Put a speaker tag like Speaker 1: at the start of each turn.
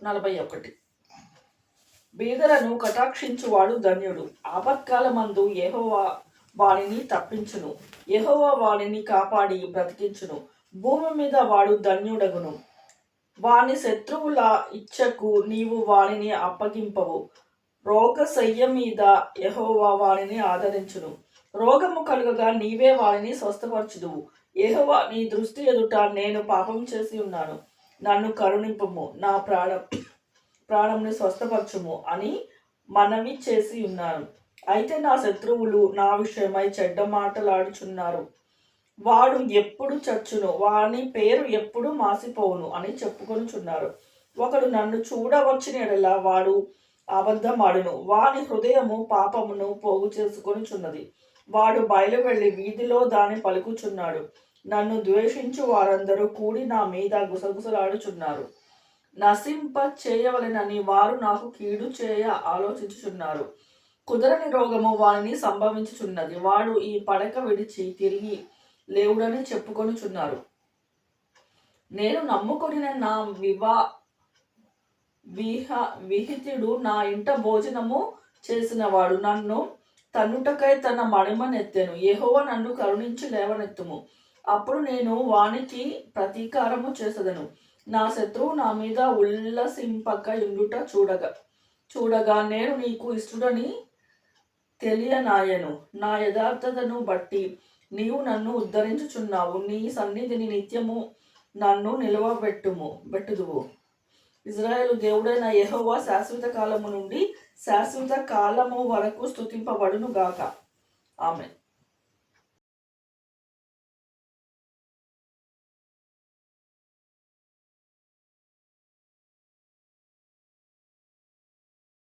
Speaker 1: 41. బీదలను కటాక్షించువాడు ధన్యుడు. ఆపత్కాలమందు యెహోవా వానిని తప్పించును. యెహోవా వానిని కాపాడి బ్రతికించును. భూమి మీద వాడు ధన్యుడగును. వాని శత్రువుల ఇచ్చకు నీవు వానిని అప్పగింపవు. రోగశయ్య మీద యెహోవా వానిని ఆదరించును. రోగము కలుగగా నీవే వానిని స్వస్థపరచుదువు. యెహోవా నీ దృష్టి ఎదుట నేను పాపం చేసి ఉన్నాను, నన్ను కరుణింపుము, నా ప్రాణంని స్వస్థపరచుము అని మనవి చేసి ఉన్నాను. అయితే నా శత్రువులు నా విషయమై చెడ్డ మాటలాడుచున్నారు. వాడు ఎప్పుడు చచ్చును, వాని పేరు ఎప్పుడు మాసిపోవును అని చెప్పుకొనుచున్నారు. ఒకడు నన్ను చూడవచ్చిన ఎడల వాడు అబద్ధమాడును. వాని హృదయము పాపమును పోగు చేసుకొనుచున్నది. వాడు బయలు వెళ్ళి వీధిలో దాని పలుకుచున్నాడు. నన్ను ద్వేషించు వారందరూ కూడి నా మీద గుసగుసలాడుచున్నారు. నశింప చేయవలెనని వారు నాకు కీడు చేయ ఆలోచించుచున్నారు. కుదరని రోగము వానిని సంభవించుచున్నది. వాడు ఈ పడక విడిచి తిరిగి లేవుడని చెప్పుకొనుచున్నారు. నేను నమ్ముకొనిన నా విహితుడు నా ఇంట భోజనము చేసినవాడు నన్ను తన్నుటకై తన మడిమనెత్తెను. యెహోవా నన్ను కరుణించి లేవనెత్తుము. అప్పుడు నేను వానికి ప్రతీకారము చేసెదను. నా శత్రువు నా మీద ఉల్లసింపక ఉండుట చూడగా నేను నీకు ఇష్టడని తెలియనాయను. నా యథార్థతను బట్టి నీవు నన్ను ఉద్ధరించుచున్నావు. నీ సన్నిధిని నిత్యము నన్ను నిలవబెట్టుదువు. ఇజ్రాయేలు దేవుడైన యెహోవా శాశ్వత కాలము నుండి శాశ్వత కాలము వరకు స్తుతింపబడును గాక. ఆమేన్.